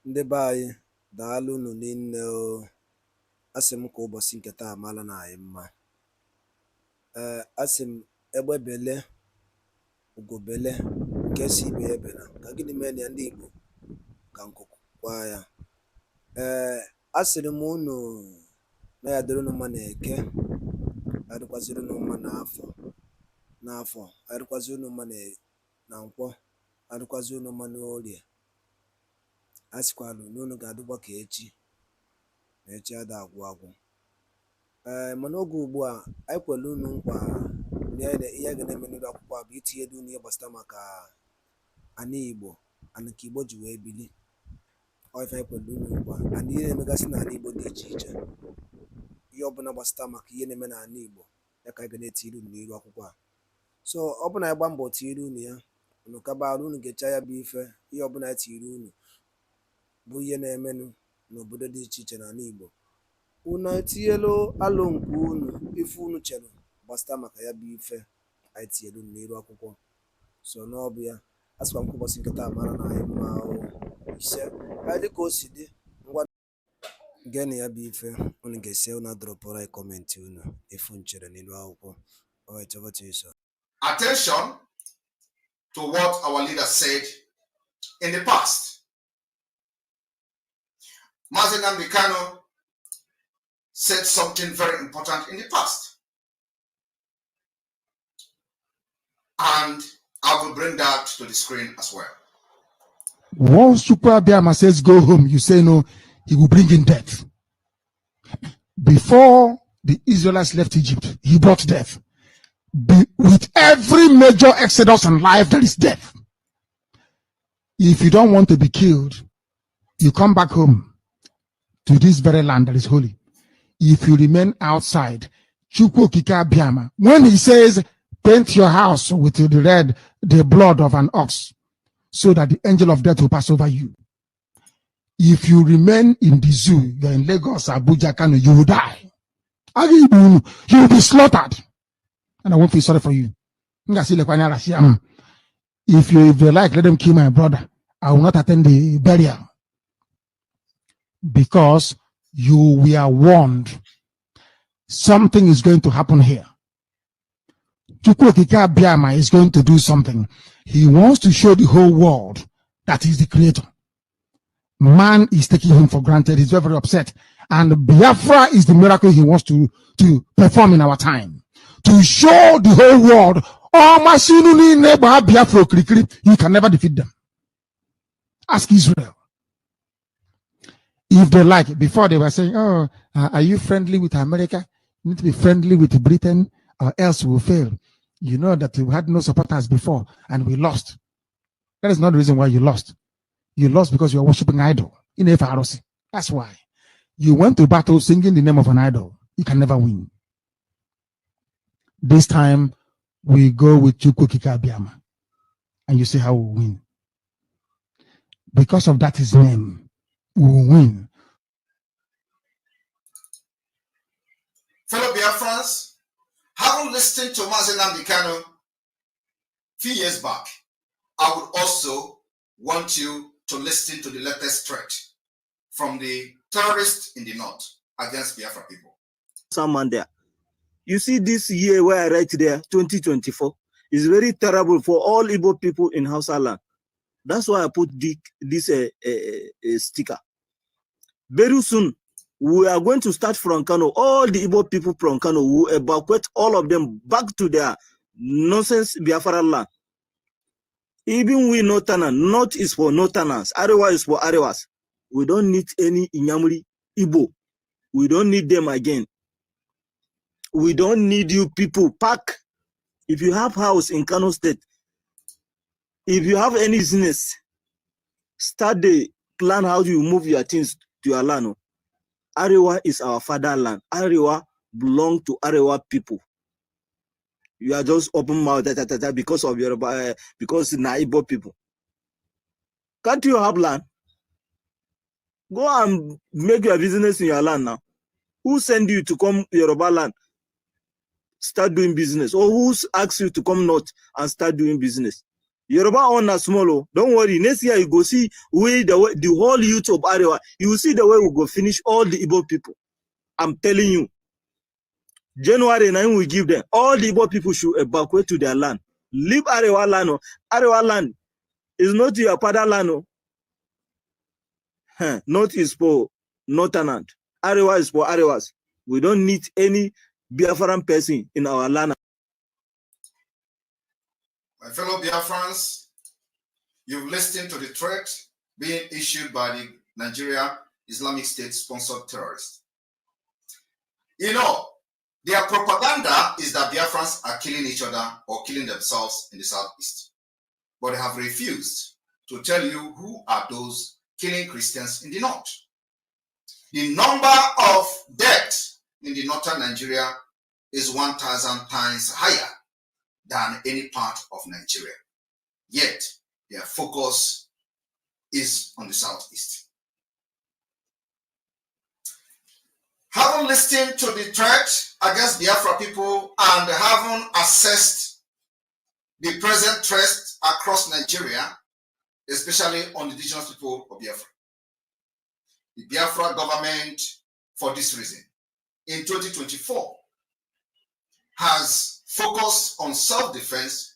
Ndị be anyị daalụ unu niile o. Asị m ka ụbọchị nke taa mara na anyị mma. Asị m egbe bele ugobele nke si ibe ya ebela ka gịnị mee na ya ndị Igbo ka nkụkụ kwa ya. Asịrị m unu na ya dịrị unu mma na Eke, ya dịkwaziri unu mma n'afọ, ya dịkwaziri unu mma na Nkwọ, ya dịkwaziri unu mma n'Orie. A sịkwalụ na unu ga-adịkwa ka echi na echi ada agwụ agwụ. Mana oge ugbu a anyị kwere unu nkwa na ihe a ga na-eme n'elu akwụkwọ a bụ itinye unu ihe gbasara maka ana Igbo, ana nke Igbo ji wee bili. Ọ ife anyị kwere unu nkwa, ana ihe na-emegasị n'ala Igbo dị iche iche, ihe ọbụla gbasara maka ihe na-eme n'ala Igbo ya ka anyị ga na-etiri unu n'elu akwụkwọ a. So ọ bụla anyị gba mbọ tiri unu ya, unu kabara unu ga-echa ya bụ ife, ihe ọbụla anyị tiri unu bụ ihe na-emenụ n'obodo dị iche iche n'ala Igbo. Unu etinyelu alụ nke unu ife unu chere gbasara maka ya bụ ife anyị tinyelu n'elu akwụkwọ. So n'ọbụ ya, a sịkwa m ka ụbọchị nke taa mara na anyị mma ise anyị dịka o si dị. Ngwa geenụ ya bụ ife unu ga-esi unu adọrọpụrụ anyị kọmentị unu ifu nchere n'elu akwụkwọ. Alright, over to you, sir. Attention to what our leader said in the past. Mazi Nnamdi Kanu said something very important in the past. And I will bring that to the screen as well. Once Super Abiyama says go home, you say no, he will bring in death. Before the Israelites left Egypt, he brought death. With every major exodus in life, there is death. If you don't want to be killed, you come back home to this very land that is holy. If you remain outside, Chukwu Okike Abiyama, when he says, paint your house with the blood of an ox, so that the angel of death will pass over you. If you remain in the zoo, you're in Lagos, Abuja, Kano, you will die. You will be slaughtered. And I won't feel sorry for you. If they like, let them kill my brother. I will not attend the burial. Because you were warned. Something is going to happen here. Chukwu Okike Abiyama is going to do something. He wants to show the whole world that he's the creator. Man is taking him for granted. He's very, very upset. And Biafra is the miracle he wants to perform in our time. To show the whole world, you can never defeat them. Ask Israel. If they like, before they were saying, oh, are you friendly with America? You need to be friendly with Britain or else we will fail. You know that we had no supporters before and we lost. That is not the reason why you lost. You lost because you are worshiping idol in FRC. That's why. You went to battle singing the name of an idol. You can never win. This time, we go with Chukwu Okike Abiyama. And you see how we win. Because of that his name, we will win. Fellow Biafrans, having listened to Mazi Nnamdi Kanu a few years back, I would also want you to listen to the latest threat from the terrorists in the north against Biafra people. Someone there. You see this year where I write there, 2024, is very terrible for all Igbo people in Hausa land. That's why I put this sticker. Very soon, we are going to start from Kano. All the Igbo people from Kano will evacuate all of them back to their nonsense Biafra land. Even we Northerners, North is for Northerners, Arewa is for Arewas. We don't need any Inyamuri Igbo. We don't need them again. We don't need you people. Pack. If you have house in Kano State, if you have any business, start the plan how you move your things to your land. Arewa is our fatherland. Arewa belong to Arewa people. You are just open mouth because of your because Igbo people. Can't you have land? Go and make your business in your land now. Who send you to come Yoruba land? Start doing business. Or who asks you to come north and start doing business? Yoruba on a small. Don't worry. Next year you go see the whole youth of Arewa. You will see the way we go finish all the Igbo people. I'm telling you. January 9 we give them. All the Igbo people should evacuate to their land. Leave Arewa land. Arewa land is not your father land. North is for Northern. Arewa is for Arewas. We don't need any Biafran person in our land. My fellow Biafrans, you've listened to the threat being issued by the Nigeria Islamic State-sponsored terrorists. You know, their propaganda is that Biafrans are killing each other or killing themselves in the southeast. But they have refused to tell you who are those killing Christians in the north. The number of deaths in the northern Nigeria is 1,000 times higher than any part of Nigeria. Yet, their focus is on the southeast. Having listened to the threat against Biafra people and having assessed the present threat across Nigeria, especially on the indigenous people of Biafra, the Biafra government, for this reason, in 2024, has focused on self-defense,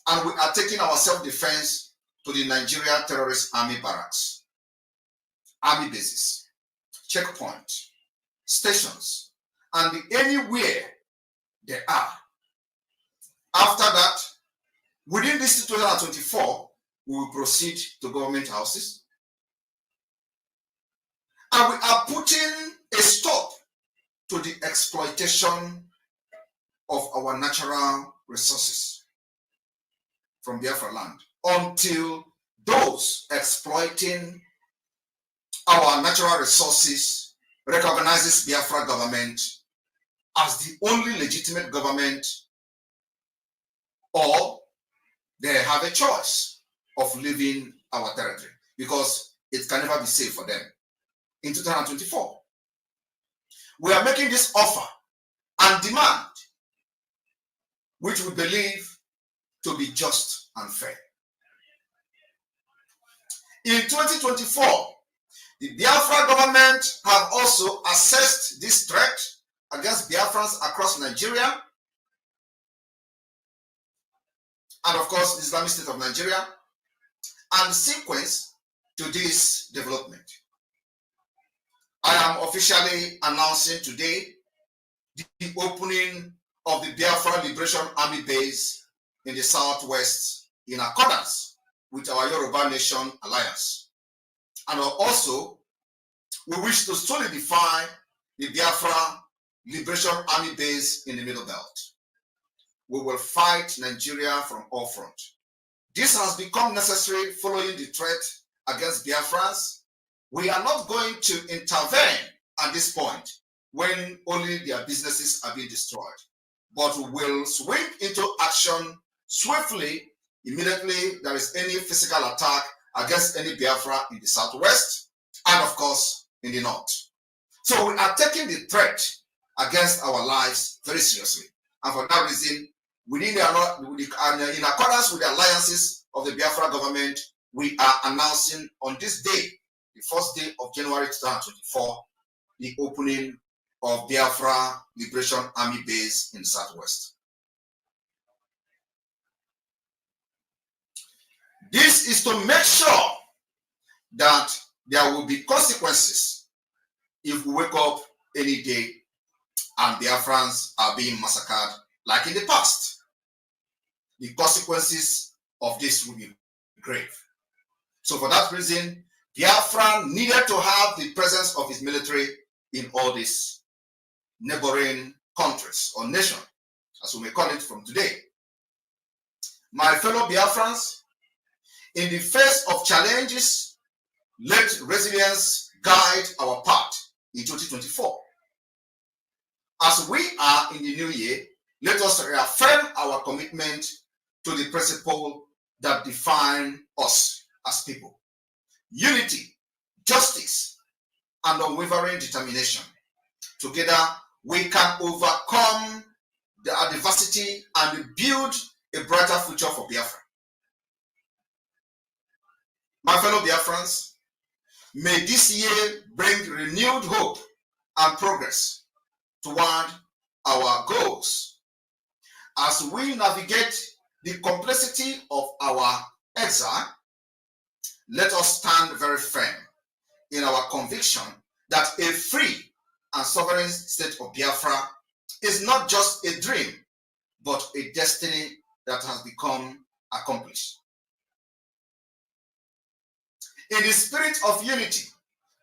and we are taking our self-defense to the Nigeria Terrorist Army barracks, army bases, checkpoints, stations, and anywhere they are. After that, within this 2024, we will proceed to government houses, and we are putting a stop to the exploitation of our natural resources from Biafra land until those exploiting our natural resources recognizes Biafra government as the only legitimate government, or they have a choice of leaving our territory, because it can never be safe for them. In 2024, we are making this offer and demand, which we believe to be just and fair. In 2024, the Biafra government have also assessed this threat against Biafrans across Nigeria, and of course the Islamic State of Nigeria, and sequence to this development. I am officially announcing today the opening of the Biafra Liberation Army base in the southwest, in accordance with our Yoruba Nation Alliance. And also, we wish to solidify the Biafra Liberation Army base in the Middle Belt. We will fight Nigeria from all fronts. This has become necessary following the threat against Biafrans. We are not going to intervene at this point when only their businesses are being destroyed, but we will swing into action swiftly immediately there is any physical attack against any Biafra in the southwest and of course in the north. So we are taking the threat against our lives very seriously, and for that reason, in accordance with the alliances of the Biafra government, we are announcing on this day, the first day of January 2024, the opening of Biafra Liberation Army base in the southwest. This is to make sure that there will be consequences if we wake up any day and Biafrans are being massacred like in the past. The consequences of this will be grave. So for that reason, Biafra needed to have the presence of his military in all these neighboring countries or nations, as we may call it from today. My fellow Biafrans, in the face of challenges, let resilience guide our path in 2024. As we are in the new year, let us reaffirm our commitment to the principle that define us as people: unity, justice, and unwavering determination. Together, we can overcome the adversity and build a brighter future for Biafra. My fellow Biafrans, may this year bring renewed hope and progress toward our goals. As we navigate the complexity of our exile, let us stand very firm in our conviction that a free and sovereign state of Biafra is not just a dream, but a destiny that has become accomplished. In the spirit of unity,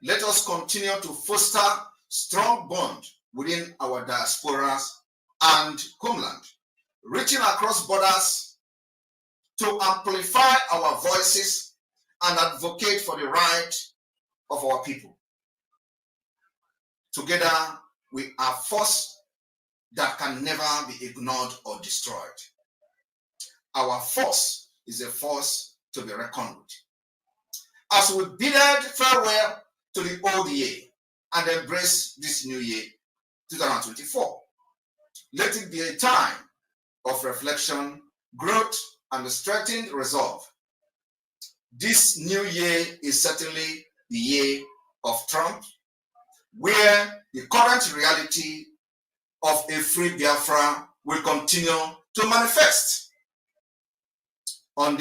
let us continue to foster strong bond within our diasporas and homeland, reaching across borders to amplify our voices and advocate for the right of our people. Together, we are a force that can never be ignored or destroyed. Our force is a force to be reckoned with. As we bid farewell to the old year and embrace this new year, 2024, let it be a time of reflection, growth, and strengthened resolve. This new year is certainly the year of Trump, where the current reality of a free Biafra will continue to manifest. On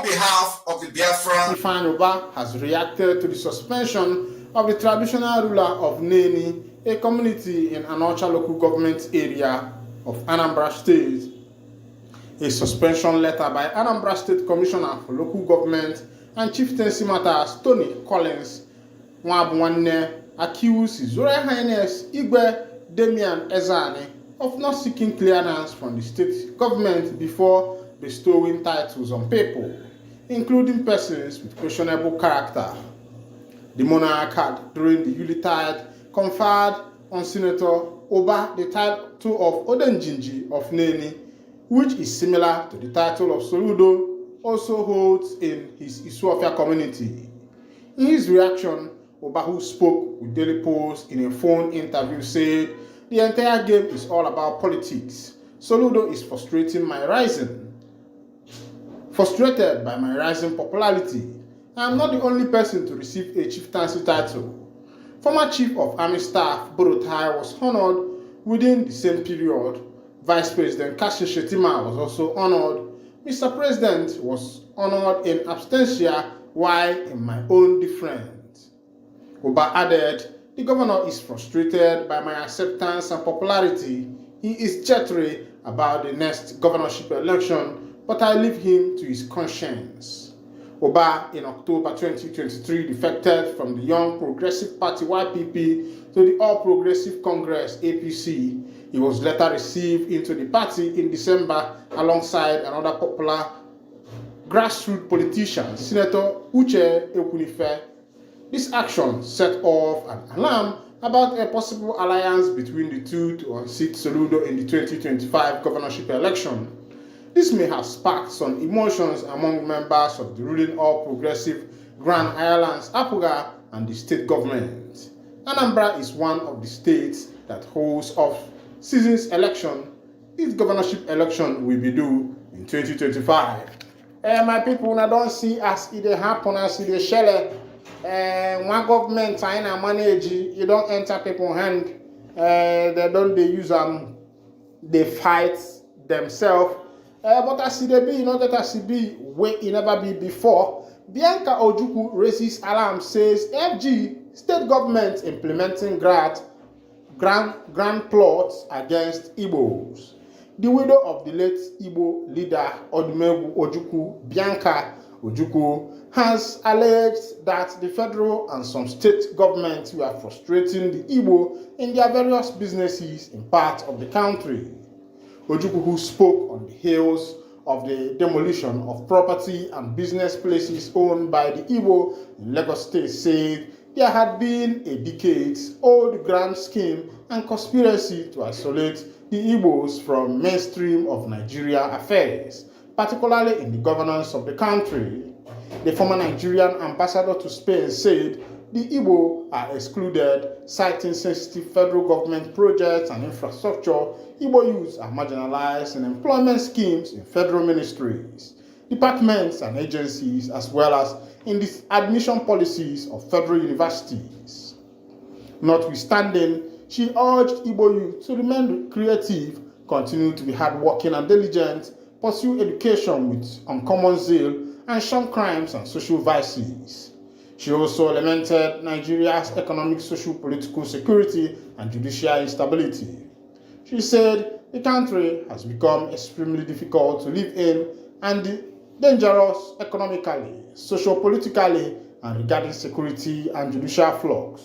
behalf of the Biafra, BRIDFING has reacted to the suspension of the traditional ruler of Neni, a community in Anocha local government area of Anambra State. A suspension letter by Anambra State Commissioner for Local Government and Chieftaincy Matters, Tony Collins Nwabwanne, accused His Royal Highness Igwe Damian Ezani of not seeking clearance from the state government before bestowing titles on people, including persons with questionable character. The monarch had, during the Yuletide, conferred on Senator Oba the title of Odenjinji of Neni, which is similar to the title of Soludo also holds in his Isuofia community. In his reaction, Oba, who spoke with Daily Post in a phone interview, said, "The entire game is all about politics. Soludo is frustrated by my rising popularity. I am not the only person to receive a chieftaincy title. Former Chief of Army Staff Borotai was honored within the same period. Vice President Kashi Shetima was also honored. Mr. President was honored in absentia, while in my own different." Oba added, "The governor is frustrated by my acceptance and popularity. He is jittery about the next governorship election, but I leave him to his conscience." Oba, in October 2023, defected from the Young Progressive Party YPP to the All Progressive Congress APC. He was later received into the party in December alongside another popular grassroots politician, Senator Uche Ekwunife. This action set off an alarm about a possible alliance between the two to unseat Soludo in the 2025 governorship election. This may have sparked some emotions among members of the ruling All Progressive Grand Alliance APOGA and the state government. Anambra is one of the states that holds off-season's election. Its governorship election will be due in 2025. My people, I don't see as it happen as it shele. One government trying to manage, you don't enter people's hand. They don't use them. They fight themselves. But as it be, not that as it be, way it never be before. Bianca Ojukwu raises alarm, says FG state government implementing grand plots against Igbos. The widow of the late Igbo leader Odumegwu Ojukwu, Bianca Ojukwu, has alleged that the federal and some state governments were frustrating the Igbo in their various businesses in parts of the country. Ojukwu, who spoke on the heels of the demolition of property and business places owned by the Igbo in Lagos State, said there had been a decades-old grand scheme and conspiracy to isolate the Igbos from mainstream of Nigeria affairs, particularly in the governance of the country. The former Nigerian ambassador to Spain said the Igbo are excluded, citing sensitive federal government projects and infrastructure. Igbo youths are marginalized in employment schemes in federal ministries. departments and agencies, as well as in the admission policies of federal universities. Notwithstanding, she urged Igbo youth to remain creative, continue to be hardworking and diligent, pursue education with uncommon zeal, and shun crimes and social vices. She also lamented Nigeria's economic, social, political security and judicial instability. She said the country has become extremely difficult to live in and dangerous economically, socio-politically, and regarding security and judicial flux.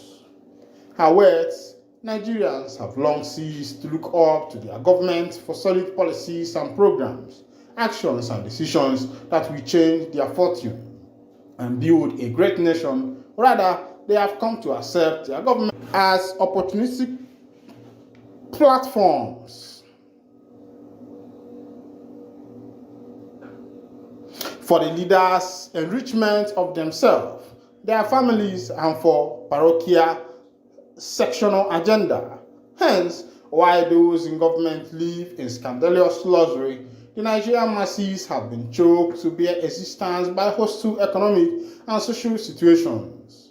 Her words, Nigerians have long ceased to look up to their government for solid policies and programs, actions and decisions that will change their fortune and build a great nation. Rather, they have come to accept their government as opportunistic platforms for the leaders' enrichment of themselves, their families, and for parochial sectional agenda. Hence, while those in government live in scandalous luxury, the Nigerian masses have been choked to bare existence by hostile economic and social situations.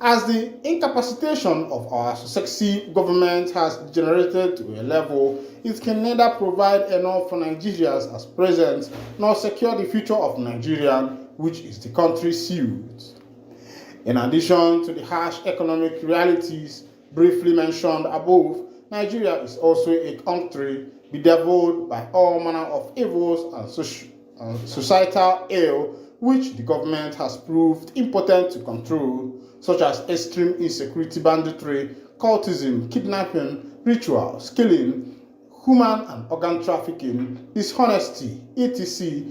As the incapacitation of our successive government has degenerated to a level, it can neither provide enough for Nigerians as present, nor secure the future of Nigeria, which is the country's youth. In addition to the harsh economic realities briefly mentioned above, Nigeria is also a country bedeviled by all manner of evils and societal ill, which the government has proved impotent to control, such as extreme insecurity, banditry, cultism, kidnapping, rituals, killing, human and organ trafficking, dishonesty, etc.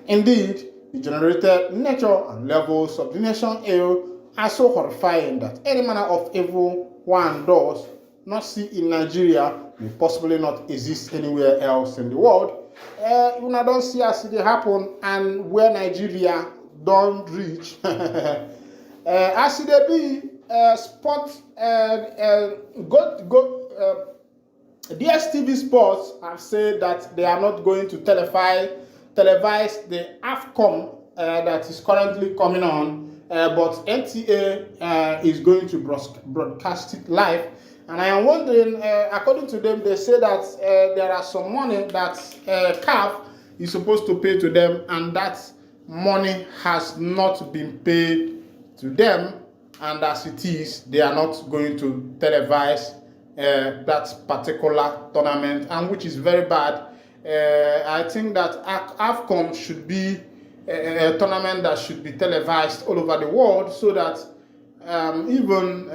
Indeed, the generated nature and levels of the nation ill are so horrifying that any manner of evil one does not see in Nigeria may possibly not exist anywhere else in the world. You don't see as it happen and where Nigeria don't reach. As it be DSTV Sports have said that they are not going to televise the AFCON that is currently coming on, but NTA is going to broadcast it live. And I am wondering, according to them, they say that there are some money that CAF is supposed to pay to them, and that money has not been paid to them, and as it is, they are not going to televise that particular tournament, and which is very bad. I think that AFCON should be a tournament that should be televised all over the world, so that even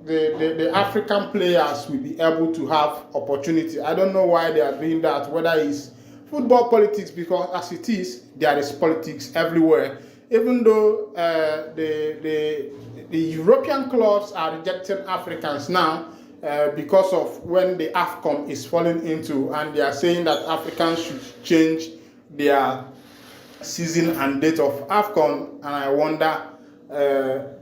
the African players will be able to have opportunity. I don't know why they are doing that, whether it's football politics, because as it is, there is politics everywhere. Even though the European clubs are rejecting Africans now, because of when the AFCON is falling into, and they are saying that Africans should change their season and date of AFCON, and I wonder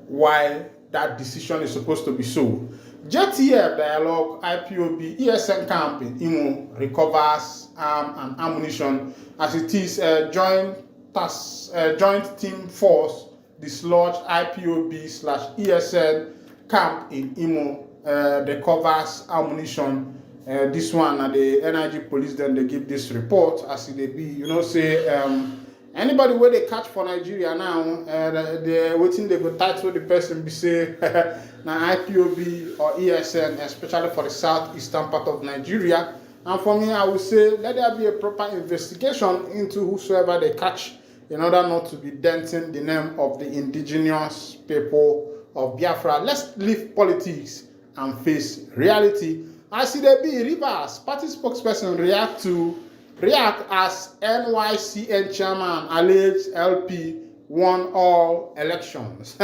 why that decision is supposed to be so. JTF Dialogue IPOB ESN camp in Imo recovers arm and ammunition as it is joint team force dislodged IPOB/ESN camp in Imo recovers ammunition. This one at the NIG police, then they give this report as it be, say anybody where they catch for Nigeria now, they're waiting, they go title the person be say now IPOB or ESN, especially for the southeastern part of Nigeria. And for me, I would say let there be a proper investigation into whosoever they catch, in order not to be denting the name of the indigenous people of Biafra. Let's leave politics and face reality. As it be, Rivers party spokesperson react as NYCN chairman alleged LP won all elections.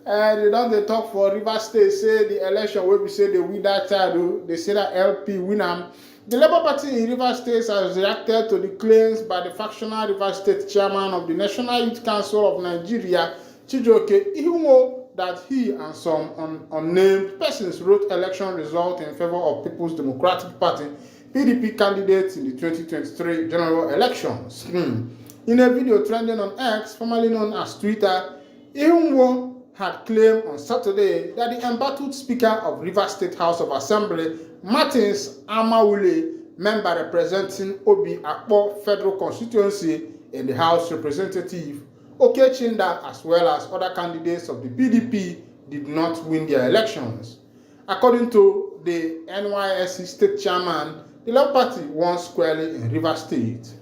They don't talk for Rivers State, say the election where we say they win that title, they say that LP win them. The Labour Party in Rivers State has reacted to the claims by the factional Rivers State chairman of the National Youth Council of Nigeria, Chijioke Ihumo, that he and some unnamed persons wrote election result in favor of People's Democratic Party, PDP candidates in the 2023 general elections. In a video trending on X, formerly known as Twitter, Ihunwo had claimed on Saturday that the embattled Speaker of Rivers State House of Assembly, Martins Amawule, member representing Obi Akpo Federal Constituency in the House Representative, Okechinda, as well as other candidates of the PDP, did not win their elections. According to the NYSC state chairman, the Labour Party won squarely in Rivers State.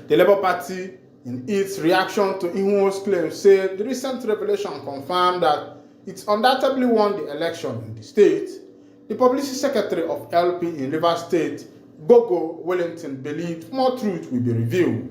The Labour Party, in its reaction to Ihunwo's claims, said the recent revelation confirmed that it undoubtedly won the election in the state. The publicity secretary of LP in Rivers State, Gogo Wellington, believed more truth will be revealed.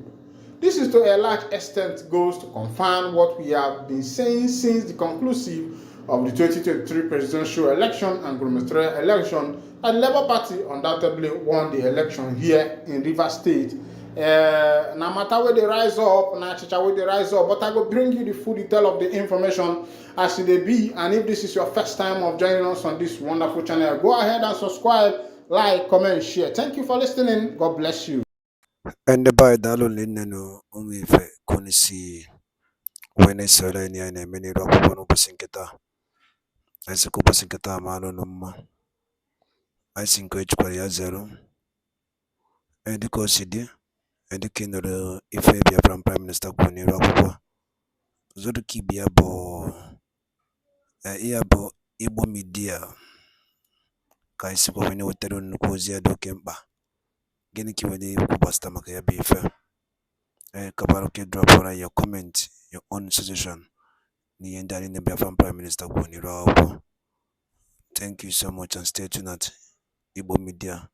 This is to a large extent goes to confirm what we have been saying since the conclusive of the 2023 presidential election and gubernatorial election, that the Labour Party undoubtedly won the election here in Rivers State. No matter where they rise up, where they rise up, but I will bring you the full detail of the information as it be. And if this is your first time of joining us on this wonderful channel, go ahead and subscribe, like, comment, share. Thank you for listening. God bless you. And the by Dalo Lineno, only Konisi, when I saw any many rock one Basinketa. I said Basinketa Malonuma. I think which Korea zero. And the Cosidi, and the Kindle, if I be a Prime Minister Kuni Rockwa. Zoduki Biabo, Iabo, Ibo Media. Kaisiko when you tell Nukozia do Kemba. Geniki when you Kubasta Makaya Bifa. Kabaroke drop on your comment, your own suggestion. Ni endani ne Biafran Prime Minister Kuni Rockwa. Thank you so much and stay tuned at Ibo Media.